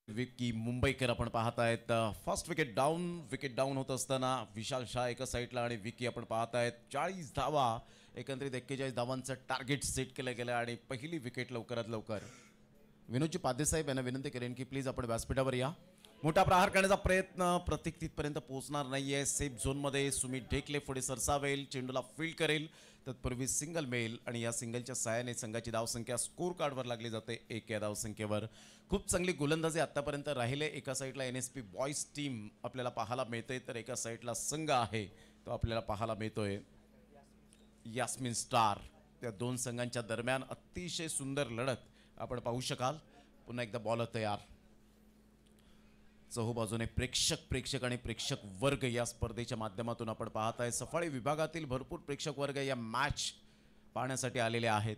विकी मुंबईकर आपण पाहतायत. फर्स्ट विकेट डाऊन होत असताना विशाल शाह एका साईडला आणि विकी आपण पाहतायत. 40 धावा, एकंदरीत 41 धावांचं टार्गेट सेट केलं गेलं आणि पहिली विकेट लवकरात लवकर. विनोदजी पादेसाहेब यांना विनंती करेन की प्लीज आपण व्यासपीठावर या. मोठा प्रहार करण्याचा प्रयत्न प्रत्येक तिथपर्यंत पोहोचणार नाहीये. सेफ झोनमध्ये सुमित ढेकले पुढे सरसावेल, चेंडूला फील्ड करेल. तत्पूर्वी सिंगल मेल आणि या सिंगलच्या सहाय्याने संघाची धावसंख्या स्कोर कार्डवर लागली जाते 1 या धावसंख्येवर. खूप चांगली गोलंदाजी आतापर्यंत राहिले. एका साईडला NSP बॉईज टीम आपल्याला पाहायला मिळते, तर एका साईडला संघ आहे तो आपल्याला पाहायला मिळतोय यास्मिन स्टार. त्या दोन संघांच्या दरम्यान अतिशय सुंदर लढत आपण पाहू शकाल. पुन्हा एकदा बॉलर तयार. चहूबाजूने प्रेक्षक आणि प्रेक्षक वर्ग या स्पर्धेच्या माध्यमातून आपण पाहताय. सफाळी विभागातील भरपूर प्रेक्षक वर्ग या मॅच पाहण्यासाठी आलेले आहेत.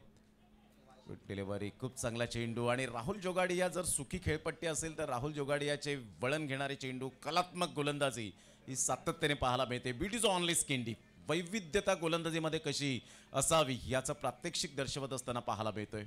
डिलिव्हरी, खूप चांगला चेंडू आणि राहुल जोगाडिया जर सुखी खेळपट्टी असेल तर राहुल जोगाडियाचे वळण घेणारे चेंडू, कलात्मक गोलंदाजी ही सातत्याने पाहायला मिळते. Beauty is only skin deep. वैविध्यता गोलंदाजीमध्ये कशी असावी याचं प्रात्यक्षिक दर्शवत असताना पाहायला मिळतोय.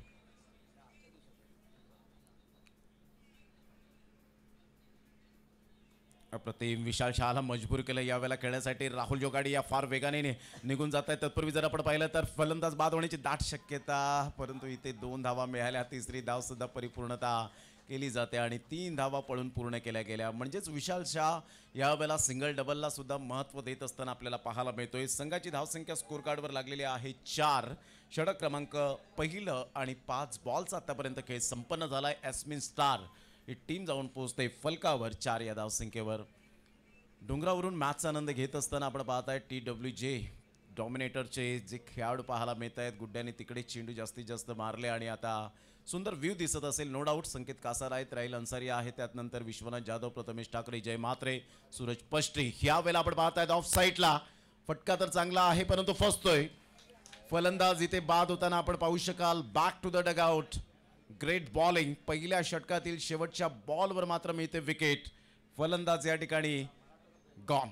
अप्रतिम. विशाल शहाला मजबूर केलं यावेळेला खेळण्यासाठी. राहुल जोगाडिया फार वेगाने निघून जात आहेत. तत्पूर्वी जर आपण पाहिलं तर फलंदाज बाद होण्याची दाट शक्यता, परंतु इथे 2 धावा मिळाल्या. तिसरी धाव सुद्धा परिपूर्णता केली जाते आणि 3 धावा पळून पूर्ण केल्या गेल्या. म्हणजेच विशाल शाह यावेळेला सिंगल डबलला सुद्धा महत्त्व देत असताना आपल्याला पाहायला मिळतोय. संघाची धावसंख्या स्कोर कार्डवर लागलेली आहे 4. षटक क्रमांक पहिलं आणि 5 बॉलचा आतापर्यंत खेळ संपन्न झालाय. यास्मिन स्टार ही टीम जाऊन पोहोचते फलकावर 4 या धावसंख्येवर. डोंगरावरून मॅचचा आनंद घेत असताना आपण पाहताय TWJ डॉमिनेटरचे जे खेळाडू पाहायला मिळत आहेत. गुड्ड्याने तिकडे चेंडू जास्तीत जास्त मारले आणि आता सुंदर व्ह्यू दिसत असेल. नो डाऊट संकेत कासार आहेत, राहिल अन्सारी आहे, त्यानंतर विश्वनाथ जाधव, प्रथमेश ठाकरे, जय म्हात्रे, सूरज पष्टी. ह्या वेळेला आपण पाहतायत ऑफ साईडला फटका तर चांगला आहे परंतु फसतोय. फलंदाज इथे बाद होताना आपण पाहू शकाल. Back to the dugout. Great bowling. पहिल्या षटकातील शेवटच्या बॉलवर मात्र मिळते विकेट. फलंदाज या ठिकाणी गॉन.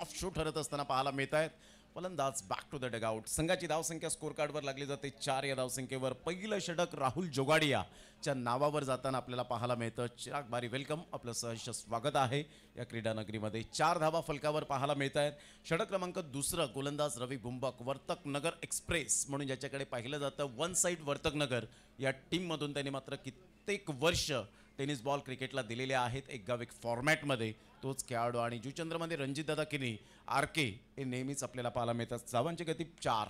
ऑफ शो ठरत असताना पाहायला मिळत आहेत. फलंदाज बॅक टू द डगआउट. संघाची धावसंख्या स्कोर कार्डवर लागली जाते 4 या धावसंख्येवर. पहिलं षटक राहुल जोगाडियाच्या नावावर जाताना आपल्याला पाहायला मिळतं. चिराग बारी वेलकम, आपलं सहर्ष स्वागत आहे या क्रीडा नगरीमध्ये. 4 धावा फलकावर पाहायला मिळत आहेत. षटक क्रमांक दुसरं गोलंदाज रवी बुंबक, वर्तक नगर एक्सप्रेस म्हणून ज्याच्याकडे पाहिलं जातं, वन साईड वर्तक नगर या टीममधून त्यांनी मात्र कित्येक वर्ष टेनिस बॉल क्रिकेटला दिलेले आहेत. एक गाव एक फॉर्मॅटमध्ये तोच खेळाडू. आणि जुचंद्रमध्ये रणजितदादा किनी आरके हे नेहमीच आपल्याला पाहायला मिळतात. धावांची गती 4.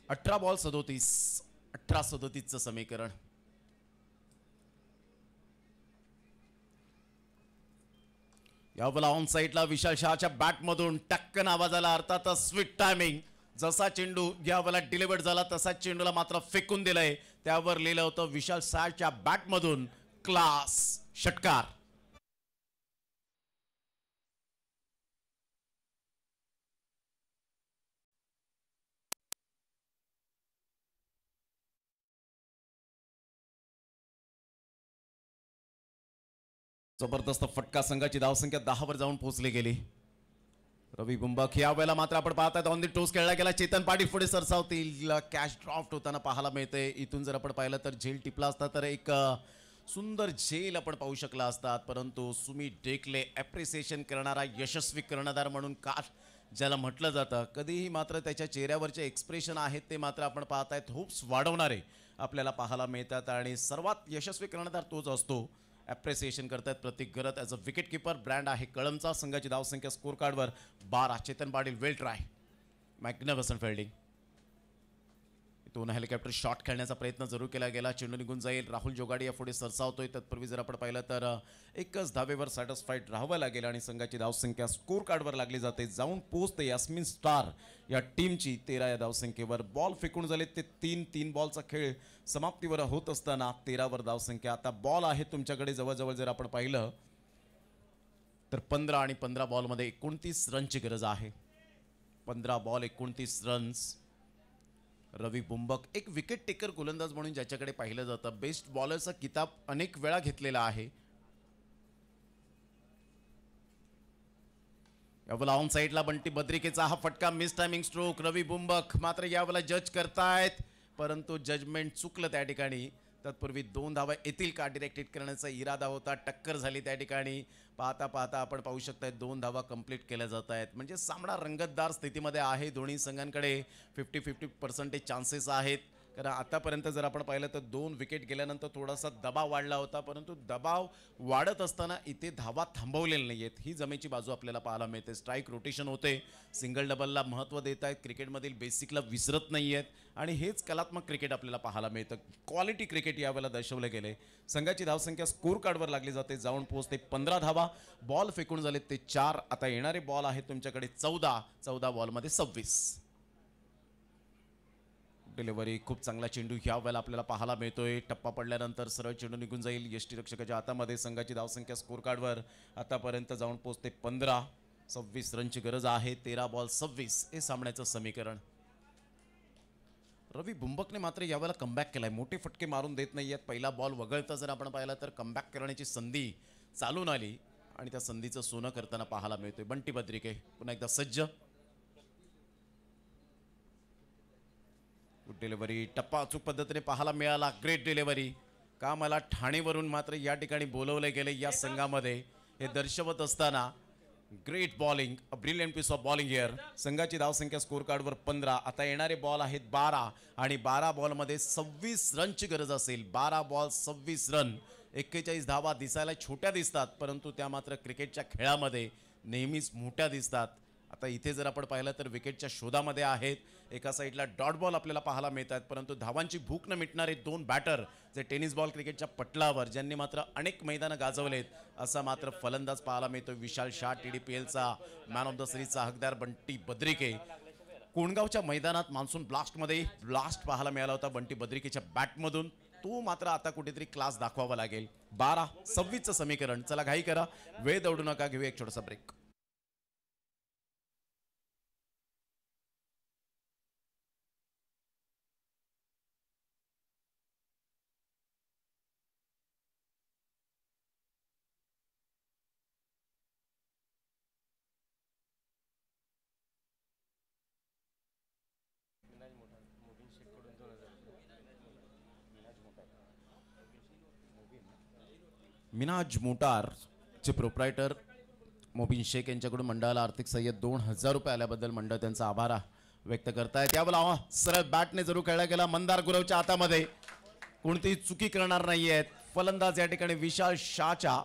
18 बॉल 37. 18-37चं समीकरण. यावेळेला ऑन साईडला विशाल शहाच्या बॅटमधून टक्कन आवाज आला. अर्थातच स्वीट टायमिंग. जसा चेंडू यावेळेला डिलिव्हर्ड झाला तसाच चेंडूला मात्र फेकून दिलंय. त्यावर लिहिलं होतं विशाल शहाच्या बॅटमधून क्लास षटकार. जबरदस्त फटका. संघाची धावसंख्या 10 वर जाऊन पोहोचली गेली. रवी बुंबक या वेळेला मात्र आपण पाहतात ऑन दी टोस खेळला गेला. चेतन पाटील पुढे सरसावतील. कॅच ड्रॉफ्ट होताना पाहायला मिळते. इथून जर आपण पाहिलं तर झेल टिपला असता तर एक सुंदर झेल आपण पाहू शकला असतात. परंतु सुमित डेकले ॲप्रिसिएशन करणारा यशस्वी कर्णधार म्हणून का ज्याला म्हटलं जातं, कधीही मात्र त्याच्या चेहऱ्यावरचे एक्सप्रेशन आहेत ते मात्र आपण पाहतायत होप्स वाढवणारे आपल्याला पाहायला मिळतात. आणि सर्वात यशस्वी कर्णधार तोच असतो. ॲप्रिसिएशन करतात Pratik Garat as a wicket keeper. Brand आहे कळमचा. संघाची धावसंख्या स्कोर कार्डवर 12. Chetan Patil well try. Magnificent fielding. इथून हेलिकॉप्टर शॉट खेळण्याचा प्रयत्न जरूर केला गेला. चेंडू निघून जाईल. राहुल जोगाडिया पुढे सरसावतोय. तत्पूर्वी जर आपण पाहिलं तर एकच धावेवर सॅटिस्फाईड राहावं लागेल आणि संघाची धावसंख्या स्कोर कार्डवर लागली जाते. जाऊन पोहोचते यास्मिन स्टार या टीमची 13 या धावसंख्येवर. बॉल फेकून झाले ते 3 बॉलचा खेळ समाप्तीवर होत असताना 13 वर धावसंख्या. आता बॉल आहे तुमच्याकडे जवळजवळ जर आपण पाहिलं तर 15 आणि 15 बॉलमध्ये 29 रनची गरज आहे. 15 बॉल 29 रन्स. रवी बुंबक एक विकेट टेकर गोलंदाज म्हणून ज्याच्याकडे पाहिलं जातं. बेस्ट बॉलरचा किताब अनेक वेळा घेतलेला आहे. यावेळेला ऑन साईडला बंटी बद्रिकेचा हा फटका. Miss timing stroke. Ravi Bumbak मात्र यावेळेला जज करतायत परंतु जजमेंट चुकलं त्या ठिकाणी. तत्पूर्वी 2 धावा येतील का डायरेक्ट हिट करण्याचा इरादा होता. टक्कर झाली त्या ठिकाणी. पाहता पाहता आपण पाहू शकताय 2 धावा कंप्लीट केल्या जात आहेत. म्हणजे सामना रंगतदार स्थितीमध्ये आहे. दोन्ही संघांकडे 50-50% चान्सेस आहेत. कारण आतापर्यंत जर आपण पाहिलं तर 2 विकेट गेल्यानंतर थोडासा दबाव वाढला होता. परंतु दबाव वाढत असताना इथे धावा थांबवलेल्या नाही आहेत. ही जमेची बाजू आपल्याला पाहायला मिळते. स्ट्राईक रोटेशन होते. सिंगल डबलला महत्त्व देत आहेत. क्रिकेटमधील बेसिकला विसरत नाही आहेत. आणि हेच कलात्मक क्रिकेट आपल्याला पाहायला मिळतं. क्वालिटी क्रिकेट यावेळेला दर्शवले गेले. संघाची धावसंख्या स्कोर कार्डवर लागली जाते. जाऊन पोहोचते 15 धावा. बॉल फेकून झाले ते 4. आता येणारे बॉल आहेत तुमच्याकडे 14 बॉलमध्ये 26. डिलिव्हरी. खूप चांगला चेंडू ह्या वेळेला आपल्याला पाहायला मिळतोय. टप्पा पडल्यानंतर सरळ चेंडू निघून जाईल यष्टीरक्षकाच्या हातामध्ये. संघाची धावसंख्या स्कोर कार्डवर आतापर्यंत जाऊन पोहोचते 15. 26 रनची गरज आहे. 13 बॉल 26 हे सामन्याचं समीकरण. रवी बुंबकने मात्र यावेळेला कमबॅक केलाय. मोठे फटके मारून देत नाही आहेत. पहिला बॉल वगळता जर आपण पाहिला तर कमबॅक करण्याची संधी चालून आली आणि त्या संधीचं सोनं करताना पाहायला मिळतोय. बंटी बद्रिके पुन्हा एकदा सज्ज. डिलिव्हरी. टप्पा अचूक पद्धतीने पाहायला मिळाला. Great delivery. का मला ठाणेवरून मात्र या ठिकाणी बोलवले गेले या संघामध्ये हे दर्शवत असताना great bowling. A brilliant piece of bowling here. संघाची धावसंख्या स्कोर कार्डवर 15. आता येणारे बॉल आहेत 12 आणि 12 बॉलमध्ये 26 रनची गरज असेल. 12 बॉल 26 रन. 41 धावा दिसायला छोट्या दिसतात परंतु त्या मात्र क्रिकेटच्या खेळामध्ये नेहमीच मोठ्या दिसतात. आता इथे जर आपण पाहिलं तर विकेटच्या शोधामध्ये आहेत. एका साईडला डॉट बॉल आपल्याला पाहायला मिळतात परंतु धावांची भूक न मिटणारे 2 बॅटर जे टेनिस बॉल क्रिकेटच्या पटलावर ज्यांनी मात्र अनेक मैदानं गाजवलेत असा मात्र फलंदाज पाहायला मिळतो. विशाल शाह TDPLचा मॅन ऑफ द सिरीजचा हकदार बंटी बद्रिके. कोणगावच्या मैदानात मान्सून ब्लास्टमध्ये ब्लास्ट पाहायला मिळाला होता बंटी बद्रिकेच्या बॅटमधून. तो मात्र आता कुठेतरी क्लास दाखवावा लागेल. 12-26चं समीकरण. चला घाई करा. वेळ दौडू नका. घेऊया एक छोटासा ब्रेक. मिनाज मोटारचे प्रोप्रायटर मोबिन शेख यांच्याकडून मंडळाला आर्थिक सहाय्य 2000 रुपये आल्याबद्दल मंडळ त्यांचा आभार व्यक्त करतायत. यावेळेला सरळ बॅटने जरूर खेळला गेला मंदार गुरवच्या हातामध्ये. कोणतीही चुकी करणार नाहीयेत फलंदाज या ठिकाणी विशाल शाहच्या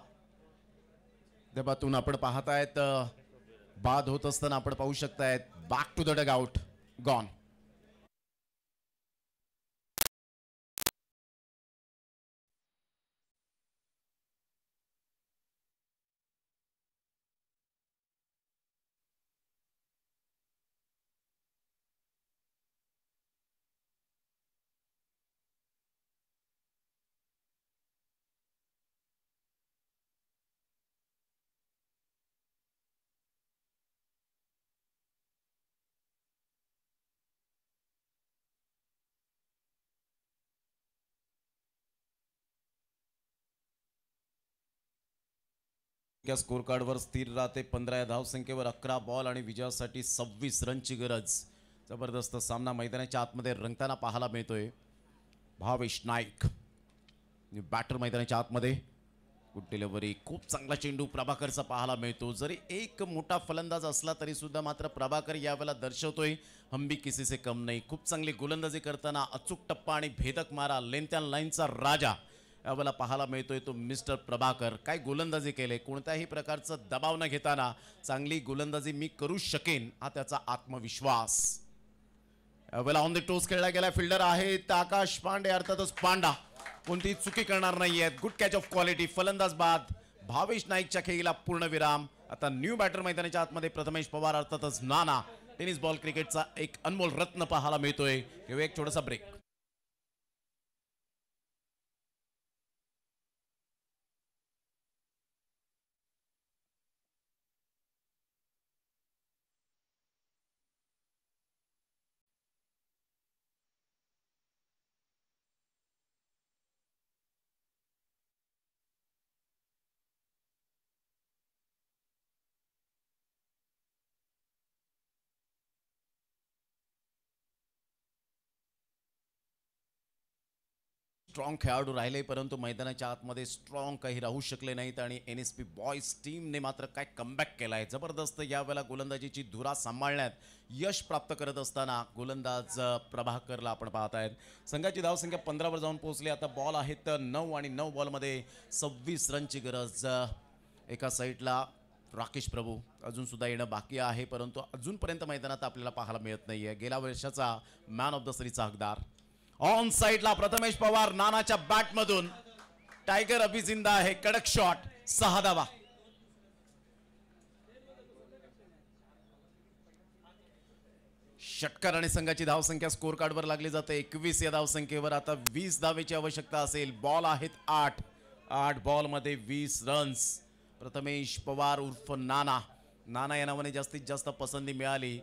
दबातून आपण पाहतायत. बाद होत असताना आपण पाहू शकतायत back to the dugout gone. Score कार्डवर स्थिर राहते 15 या धावसंख्येवर 11 बॉल आणि विजयासाठी 26 रनची गरज. जबरदस्त सामना मैदानाच्या आतमध्ये रंगताना पाहायला मिळतोय. भावेश नाईक बॅटर मैदानाच्या आतमध्ये. गुड डिलिव्हरी खूप चांगला चेंडू प्रभाकरचा पाहायला मिळतो. जरी एक मोठा फलंदाज असला तरी सुद्धा मात्र प्रभाकर यावेळेला दर्शवतोय हम भी किसी से कम नाही. खूप चांगली गोलंदाजी करताना अचूक टप्पा आणि भेदक मारा लेंथ्या लाईनचा राजा यावेळेला पाहायला मिळतोय तो मिस्टर प्रभाकर. काय गोलंदाजी केले कोणत्याही प्रकारचा दबाव न घेताना चांगली गोलंदाजी मी करू शकेन हा त्याचा आत्मविश्वास. यावेळेला ऑन द टोस खेळला गेला फिल्डर आहेत आकाश पांडे अर्थातच पांडा. कोणतीही चुकी करणार नाहीयेत. गुड कॅच ऑफ क्वालिटी फलंदाज बाद. भावेश नाईकच्या खेळीला पूर्णविराम. आता न्यू बॅटर मैदानाच्या आतमध्ये प्रथमेश पवार अर्थातच नाना. टेनिस बॉल क्रिकेटचा एक अनमोल रत्न पाहायला मिळतोय. घेऊया एक छोटासा ब्रेक. स्ट्रॉंग खेळाडू राहिले परंतु मैदानाच्या आतमध्ये स्ट्रॉंग काही राहू शकले नाहीत आणि NSP बॉयज टीमने मात्र काय कमबॅक केलाय जबरदस्त. यावेळेला गोलंदाजीची धुरा सांभाळण्यात यश प्राप्त करत असताना गोलंदाज प्रभाकरला आपण पाहतायत. संघाची धावसंख्या 15 वर जाऊन पोहोचली. आता बॉल आहेत 9 आणि 9 बॉलमध्ये 26 रनची गरज. एका साईडला राकेश प्रभू अजून सुद्धा येणं बाकी आहे परंतु अजूनपर्यंत मैदानात आपल्याला पाहायला मिळत नाहीये. गेल्या वर्षाचा मॅन ऑफ द सीरीजचा हकदार. ऑन साइडला प्रथमेश पवार नानाच्या बॅट मधून टायगर अभिजिंदा आहे. कडक शॉट 6 धावा. षटकार आणि संघाची धावसंख्या स्कोर कार्डवर लागली जाते 21 या धावसंख्येवर. आता 20 धावेची आवश्यकता असेल. बॉल आहेत 8 बॉल मध्ये 20 रन्स. प्रथमेश पवार उर्फ नाना. नाना या नावाने जास्तीत जास्त पसंती मिळाली.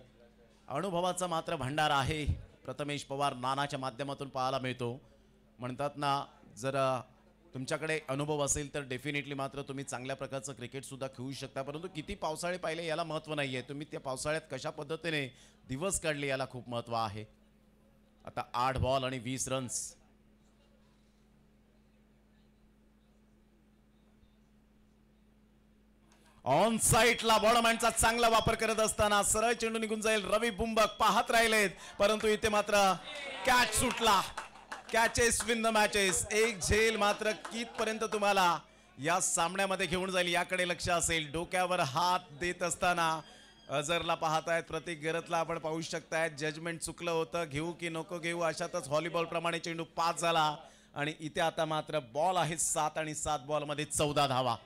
अनुभवाचा मात्र भंडार आहे प्रथमेश पवार नानाच्या माध्यमातून पाहायला मिळतो. म्हणतात ना जर तुमच्याकडे अनुभव असेल तर डेफिनेटली मात्र तुम्ही चांगल्या प्रकारचं क्रिकेट सुद्धा खेळू शकता. परंतु किती पावसाळे पाहिले याला महत्त्व नाहीये. तुम्ही त्या पावसाळ्यात कशा पद्धतीने दिवस काढले याला खूप महत्त्व आहे. आता 8 बॉल आणि 20 रन्स. ऑन साइडला बॉलमॅनचा चांगला वापर करत असताना सरळ चेंडू निघून जाईल. रवी बुंबक पाहत राहिलेत परंतु इथे मात्र कॅच सुटला. Catches win the matches. एक झेल मात्र कितपर्यंत तुम्हाला या सामन्यामध्ये घेऊन जाईल याकडे लक्ष असेल. डोक्यावर हात देत असताना अझरला पाहतायत प्रतीक गरतला आपण पाहू शकतायत. जजमेंट चुकलं होतं घेऊ की नको घेऊ अशातच व्हॉलीबॉल प्रमाणे चेंडू पास झाला आणि इथे आता मात्र बॉल आहे 7 आणि 7 बॉल मध्ये 14 धावा.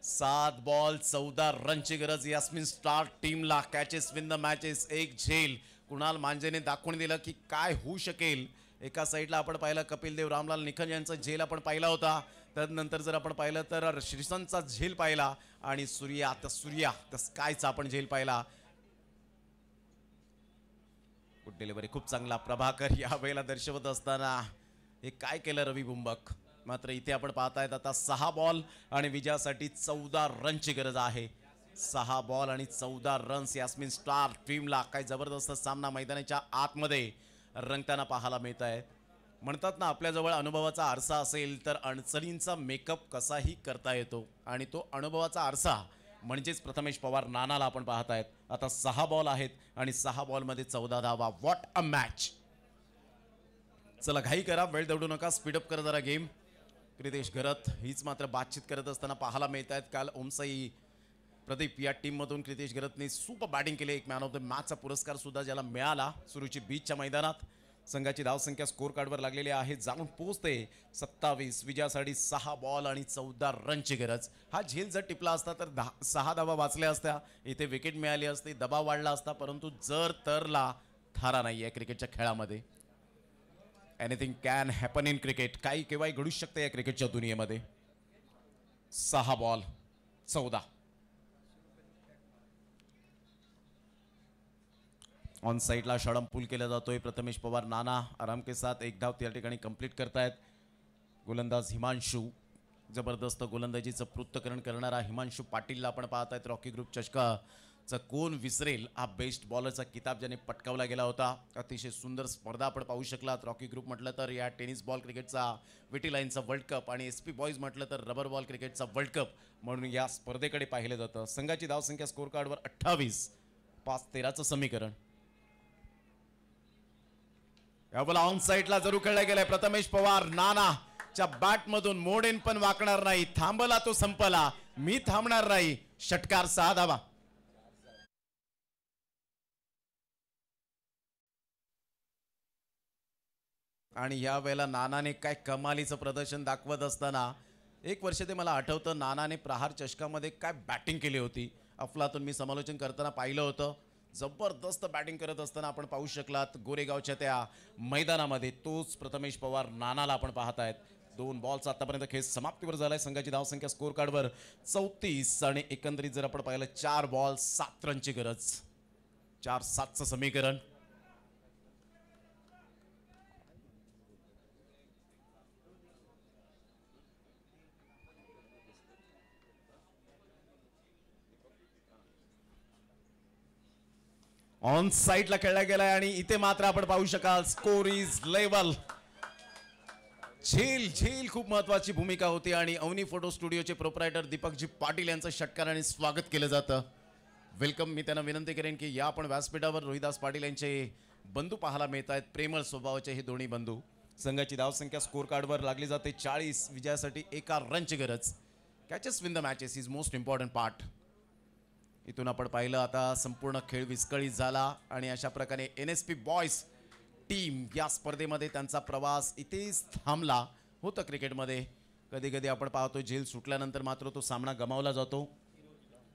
7 बॉल 14 रनची गरज यास्मिन स्टार टीमला. Catches win the matches. एक झेल कुणाल मांजेने दाखवून दिलं की काय होऊ शकेल. एका साईडला आपण पाहिलं कपिल देव रामलाल निखन यांचा झेल आपण पाहिला होता. त्यानंतर जर आपण पाहिलं तर श्रीसंतचा झेल पाहिला आणि सूर्या द स्कायचा आपण झेल पाहिला. गुड डिलिव्हरी खूप चांगला प्रभाकर यावेळेला दर्शवत असताना हे काय केलं रवी बुंबक. मात्र इथे आपण पाहतायत आता 6 बॉल आणि विजयासाठी 14 रनची गरज आहे. 6 बॉल आणि 14 रन्स यास्मिन स्टार टीमला. काय जबरदस्त सामना मैदानाच्या आतमध्ये रंगताना पाहायला मिळत आहे. म्हणतात ना, आपल्याजवळ अनुभवाचा आरसा असेल तर अडचणींचा मेकअप कसाही करता येतो आणि तो अनुभवाचा आरसा म्हणजेच प्रथमेश पवार नानाला आपण पाहत आहेत. आता 6 बॉल आहेत आणि 6 बॉलमध्ये 14 धावा. What a match. चला घाई करा, वेळ दौडू नका, स्पीडअप करा जरा गेम. प्रितेश घरत हीच मात्र बातचीत करत असताना पाहायला मिळत आहेत. काल ओमसाई प्रदीप या टीममधून क्रितेश घरतने सुपर बॅटिंग केली. एक मॅन ऑफ द मॅचचा पुरस्कार सुद्धा ज्याला मिळाला सुरुची बीचच्या मैदानात. संघाची धावसंख्या स्कोर कार्डवर लागलेली आहे, जाऊन पोहोचते 27. विजयासाठी 6 बॉल आणि 14 रनची गरज. हा झेल जर टिपला असता तर 6 धावा वाचल्या असत्या, इथे विकेट मिळाली असती, दबाव वाढला असता. परंतु जर तरला थारा नाही आहे क्रिकेटच्या खेळामध्ये. Anything can happen in cricket. काही केव्हाही घडू शकते या क्रिकेटच्या दुनियेमध्ये. 6 बॉल 14. ऑन साइडला षडम पूल केला जातोय. प्रथमेश पवार नाना आराम के साथ एक धाव त्या ठिकाणी कंप्लीट करतायत. गोलंदाज हिमांशू, जबरदस्त गोलंदाजीचं पृथक्करण करणारा हिमांशू पाटीलला आपण पाहतायत. रॉकी ग्रुप चषकाचा कोण विसरेल हा बेस्ट बॉलरचा किताब ज्याने पटकावला गेला होता. अतिशय सुंदर स्पर्धा आपण पाहू शकलात. रॉकी ग्रुप म्हटलं तर या टेनिस बॉल क्रिकेटचा विटी लाईनचा वर्ल्ड कप आणि SP बॉईज म्हटलं तर रबर बॉल क्रिकेटचा वर्ल्ड कप म्हणून या स्पर्धेकडे पाहिलं जातं. संघाची धावसंख्या स्कोर कार्डवर 28. 5-13चं समीकरण. यावेळेला ऑन साइडला जरूर खेळला गेलाय. प्रथमेश पवार नानाच्या बॅटमधून मोडेन पण वाकणार नाही. थांबला तो संपला, मी थांबणार नाही. षटकार 6 धावा. आणि या वेळेला नानाने काय कमालीचं प्रदर्शन दाखवत असताना एक वर्ष ते मला आठवतं, नानाने प्रहार चषकामध्ये काय बॅटिंग केली होती. अफलातून मी समालोचन करताना पाहिलं होतं. जबरदस्त बॅटिंग करत असताना आपण पाहू शकलात गोरेगावच्या त्या मैदानामध्ये. तोच प्रथमेश पवार नानाला आपण पाहत आहेत. 2 बॉलचा आतापर्यंत खेळ समाप्तीवर झालाय. संघाची धावसंख्या स्कोर कार्डवर 34 आणि एकंदरीत जर आपण पाहिलं 4 बॉल 7 रनची गरज. 4-7चं समीकरण. ऑन साइडला खेळला गेलाय आणि इथे मात्र आपण पाहू शकाल स्कोर इज लेवल. झेल खूप महत्वाची भूमिका होती आणि अवनी फोटो स्टुडिओचे प्रोप्रायटर दीपकजी पाटील यांचं षटकाराने स्वागत केलं जातं. वेलकम. मी त्यांना विनंती करेन की या आपण व्यासपीठावर रोहिदास पाटील यांचे बंधू पाहायला मिळत आहेत. प्रेमळ स्वभावाचे हे दोन्ही बंधू. संघाची धावसंख्या स्कोर कार्डवर लागली जाते 40. विजयासाठी 1 रनची गरज. Catches win the matches is most important part. इथून आपण पाहिलं आता संपूर्ण खेळ विस्कळीत झाला आणि अशा प्रकारे NSP बॉयज टीम या स्पर्धेमध्ये त्यांचा प्रवास इथेच थांबला होता. क्रिकेटमध्ये कधी कधी आपण पाहतो झेल सुटल्यानंतर मात्र तो सामना गमावला जातो.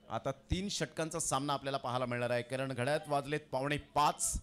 आता 3 षटकांचा सामना आपल्याला पाहायला मिळणार आहे, कारण घड्याळात वाजलेत 4:45.